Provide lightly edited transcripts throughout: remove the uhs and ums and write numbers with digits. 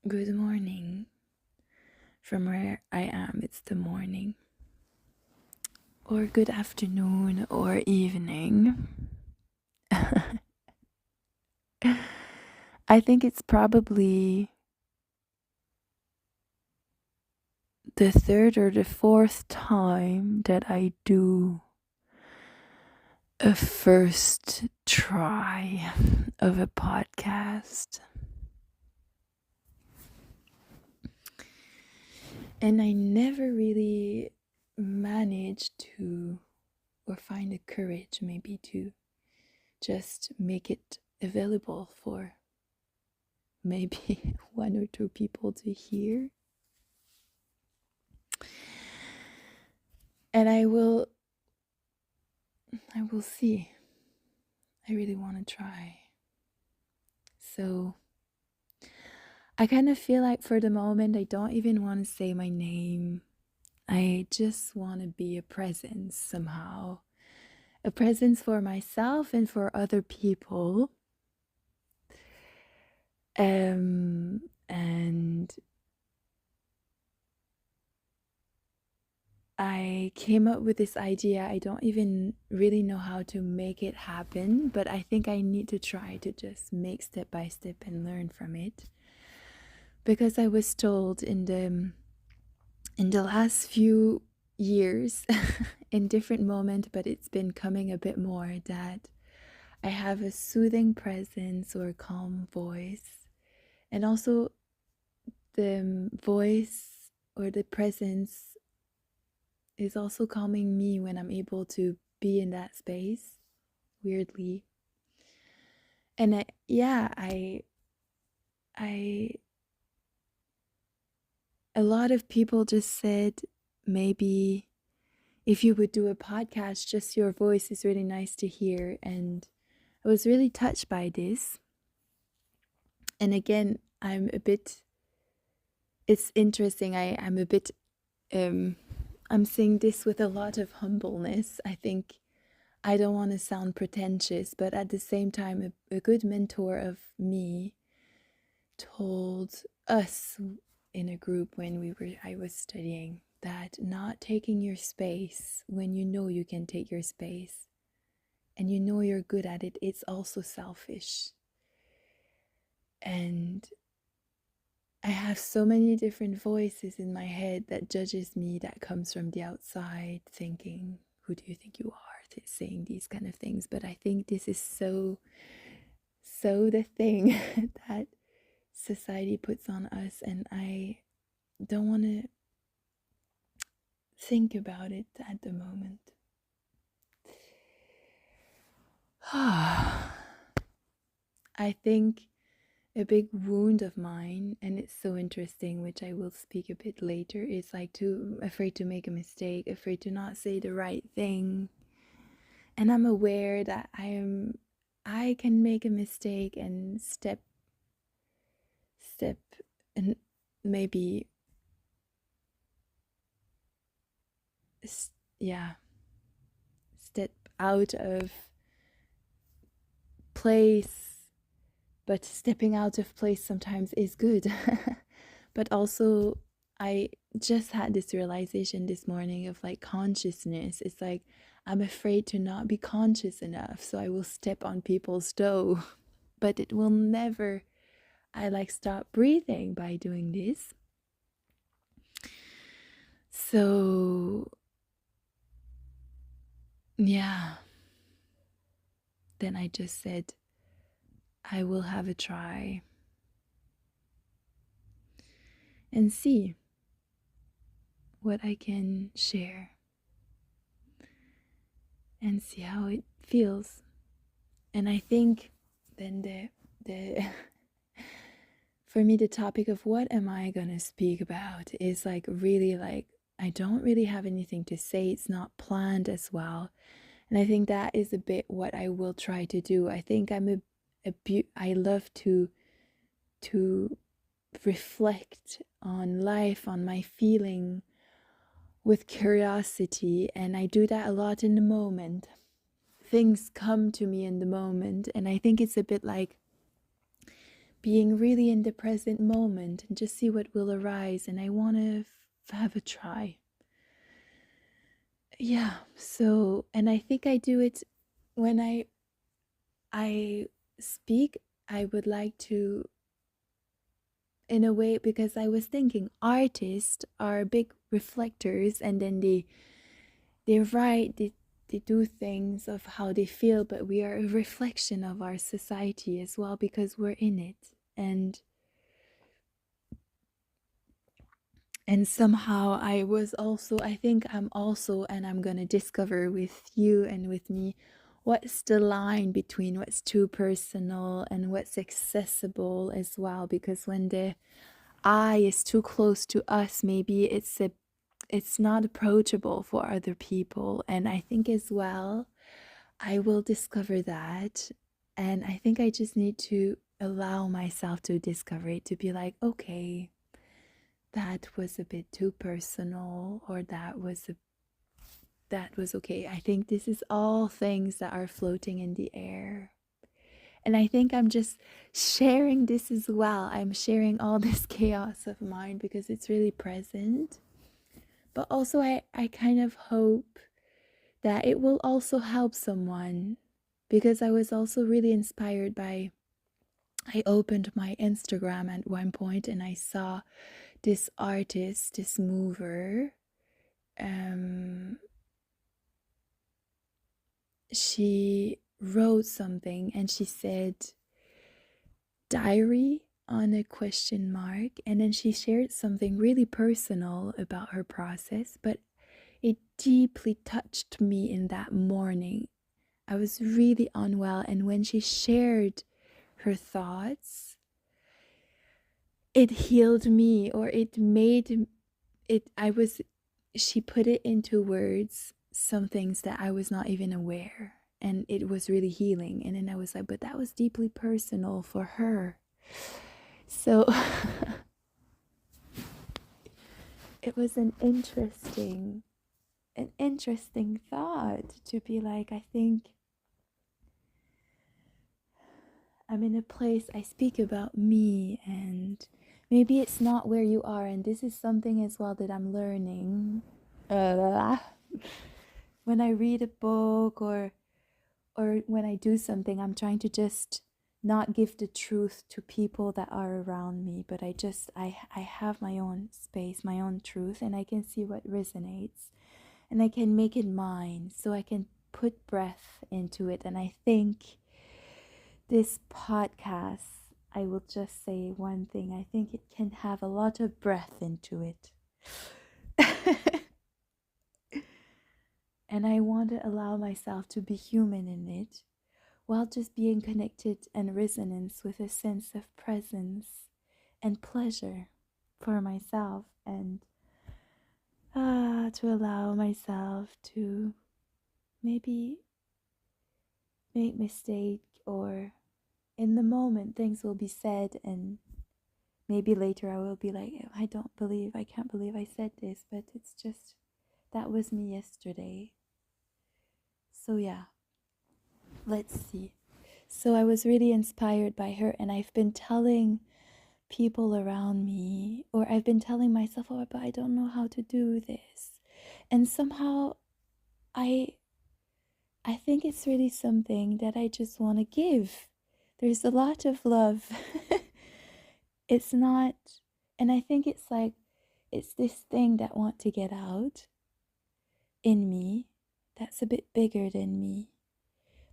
Good morning. From where I am, it's the morning. Or good afternoon or evening. I think it's probably the third or the fourth time that I do a first try of a podcast. And I never really managed to, or find the courage maybe to just make it available for maybe one or two people to hear. And I will see. I really want to try. So I kind of feel like for the moment I don't even want to say my name. I just want to be a presence somehow. A presence for myself and for other people. And I came up with this idea. I don't even really know how to make it happen, but I think I need to try to just make step by step and learn from it. Because I was told in the last few years, in different moments, but it's been coming a bit more, that I have a soothing presence or calm voice. And also the voice or the presence is also calming me when I'm able to be in that space, weirdly. And a lot of people just said maybe if you would do a podcast, just your voice is really nice to hear. And I was really touched by this. And again, it's interesting. I'm a bit, I'm saying this with a lot of humbleness. I think I don't want to sound pretentious, but at the same time, a good mentor of me told us in a group when I was studying that not taking your space when you know you can take your space and you know you're good at it, it's also selfish. And I have so many different voices in my head that judges me, that comes from the outside, thinking, who do you think you are, saying these kind of things. But I think this is so the thing that society puts on us, and I don't want to think about it at the moment. I think a big wound of mine, and it's so interesting, which I will speak a bit later, is like afraid to make a mistake, afraid to not say the right thing. And I'm aware that I can make a mistake and step and maybe step out of place, but stepping out of place sometimes is good. But also I just had this realization this morning of like consciousness. It's like I'm afraid to not be conscious enough, so I will step on people's toe. But it will never, I like stop breathing by doing this. So yeah, then I just said I will have a try and see what I can share and see how it feels. And I think then the for me the topic of what am I gonna speak about is like really like I don't really have anything to say. It's not planned as well. And I think that is a bit what I will try to do. I think I love to reflect on life, on my feeling with curiosity, and I do that a lot in the moment. Things come to me in the moment, and I think it's a bit like being really in the present moment and just see what will arise. And I want to have a try. Yeah. So, and I think I do it when I speak. I would like to, in a way, because I was thinking artists are big reflectors, and then they write, they do things of how they feel, but we are a reflection of our society as well because we're in it. And somehow I think I'm also, and I'm gonna discover with you and with me, what's the line between what's too personal and what's accessible as well. Because when the I is too close to us, maybe it's not approachable for other people. And I think as well, I will discover that. And I think I just need to allow myself to discover it, to be like, okay, that was a bit too personal, or that was okay. I think this is all things that are floating in the air. And I think I'm just sharing this as well. I'm sharing all this chaos of mine because it's really present. But also, I kind of hope that it will also help someone, because I was also really inspired by, I opened my Instagram at one point and I saw this artist, this mover. She wrote something and she said diary on a question mark, and then she shared something really personal about her process, but it deeply touched me in that morning. I was really unwell, and when she shared her thoughts, it healed me, or it made it, she put it into words, some things that I was not even aware, and it was really healing. And then I was like, but that was deeply personal for her. So it was an interesting thought to be like, I think I'm in a place, I speak about me, and maybe it's not where you are, and this is something as well that I'm learning. When I read a book or when I do something, I'm trying to just not give the truth to people that are around me, but I have my own space, my own truth, and I can see what resonates, and I can make it mine, so I can put breath into it. And I think this podcast, I will just say one thing, I think it can have a lot of breath into it. And I want to allow myself to be human in it, while just being connected and resonance with a sense of presence and pleasure for myself, and to allow myself to maybe make mistake, or in the moment things will be said, and maybe later I will be like, I can't believe I said this, but it's just, that was me yesterday. So yeah, let's see. So I was really inspired by her, and I've been telling people around me, or I've been telling myself, oh, but I don't know how to do this. And somehow I think it's really something that I just want to give. There's a lot of love. It's not, and I think it's like, it's this thing that want to get out in me that's a bit bigger than me.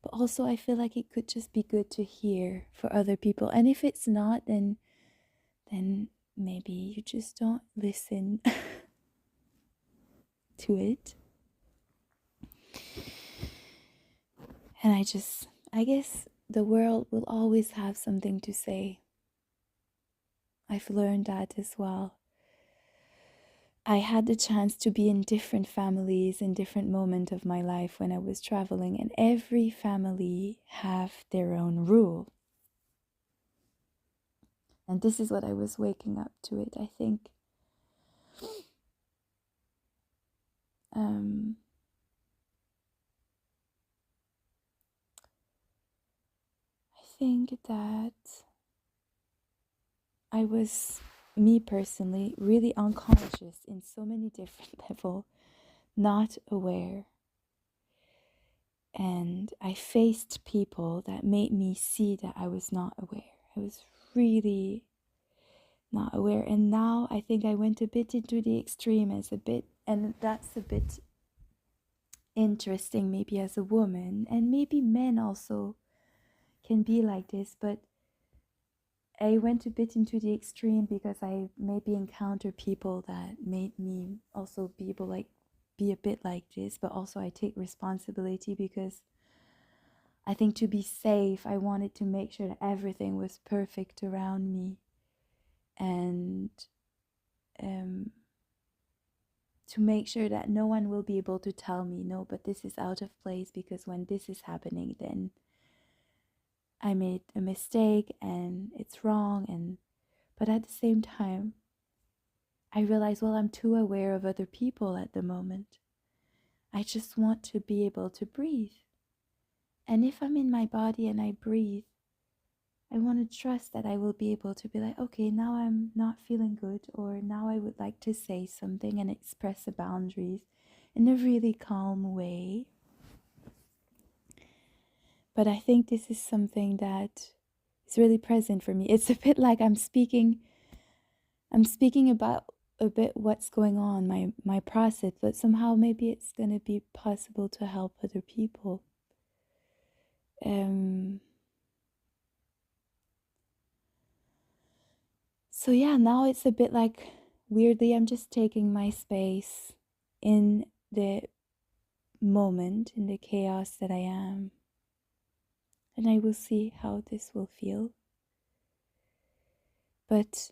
But also I feel like it could just be good to hear for other people. And if it's not, then maybe you just don't listen to it. And I guess the world will always have something to say. I've learned that as well. I had the chance to be in different families in different moments of my life when I was traveling, and every family have their own rule. And this is what I was waking up to it, I think. I think that I was, me personally, really unconscious in so many different levels, not aware. And I faced people that made me see that I was not aware. I was really not aware. And now I think I went a bit into the extreme as a bit, and that's a bit interesting maybe as a woman, and maybe men also can be like this, but I went a bit into the extreme because I maybe encounter people that made me also be able like be a bit like this, but also I take responsibility because I think to be safe, I wanted to make sure that everything was perfect around me, and to make sure that no one will be able to tell me, no, but this is out of place, because when this is happening, then I made a mistake and it's wrong. But at the same time, I realize, well, I'm too aware of other people at the moment. I just want to be able to breathe. And if I'm in my body and I breathe, I want to trust that I will be able to be like, okay, now I'm not feeling good, or now I would like to say something and express the boundaries in a really calm way. But I think this is something that is really present for me. It's a bit like I'm speaking about a bit what's going on, my process, but somehow maybe it's going to be possible to help other people. So yeah, now it's a bit like, weirdly, I'm just taking my space in the moment, in the chaos that I am. And I will see how this will feel. But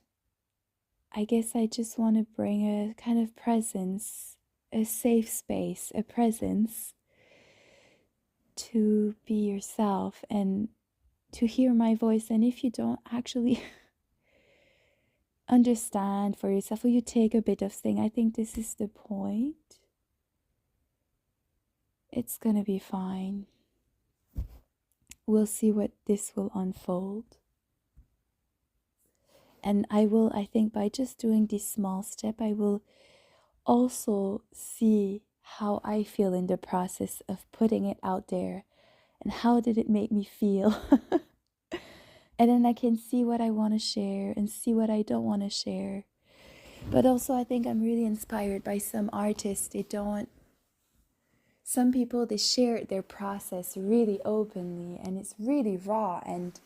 I guess I just want to bring a kind of presence, a safe space, a presence to be yourself and to hear my voice. And if you don't actually understand for yourself, or you take a bit of thing, I think this is the point. It's gonna be fine. We'll see what this will unfold. And I think by just doing this small step, I will also see how I feel in the process of putting it out there, and how did it make me feel. And then I can see what I want to share and see what I don't want to share. But also I think I'm really inspired by some artists. Some people, they share their process really openly, and it's really raw, and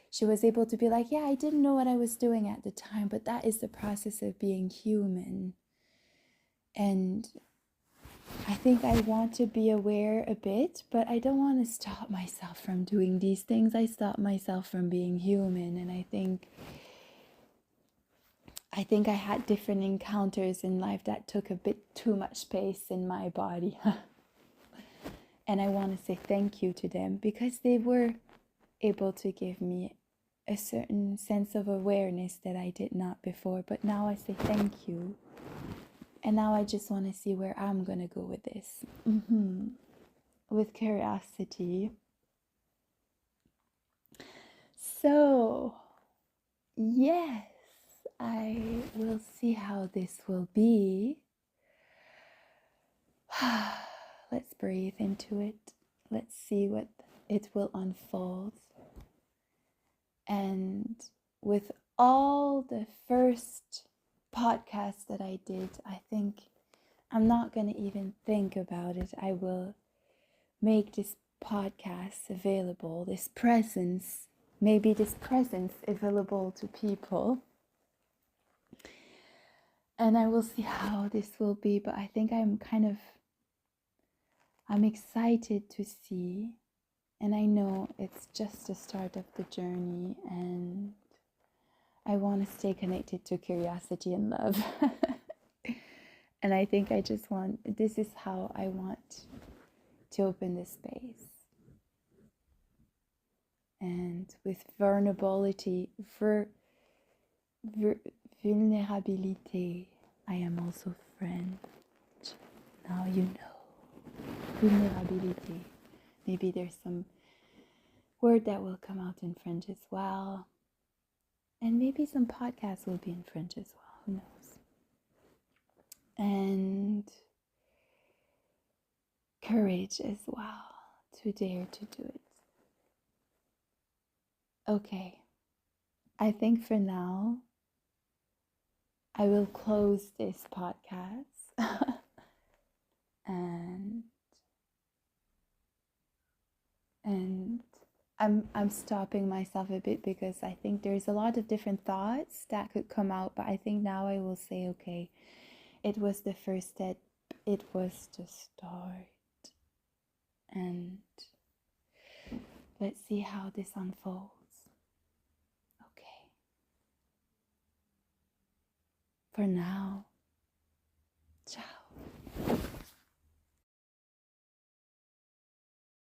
she was able to be like, yeah, I didn't know what I was doing at the time, but that is the process of being human. And I think I want to be aware a bit, but I don't want to stop myself from doing these things. I stop myself from being human. And I think I had different encounters in life that took a bit too much space in my body. And I want to say thank you to them, because they were able to give me a certain sense of awareness that I did not before. But now I say thank you. And now I just want to see where I'm going to go with this. With curiosity. So, yes, I will see how this will be. Let's breathe into it. Let's see what it will unfold. And with all the first podcasts that I did, I think I'm not going to even think about it. I will make this podcast available, this presence available to people. And I will see how this will be, but I think I'm excited to see. And I know it's just the start of the journey, and I want to stay connected to curiosity and love. And I think this is how I want to open this space. And with vulnerability, vulnerabilité, I am also French. Now you know. Vulnerabilité. Maybe there's some word that will come out in French as well. And maybe some podcasts will be in French as well. Who knows? And courage as well to dare to do it. Okay, I think for now, I will close this podcast and and I'm stopping myself a bit because I think there's a lot of different thoughts that could come out, but I think now I will say, okay, it was the first step, it was the start, and let's see how this unfolds. Okay. For now,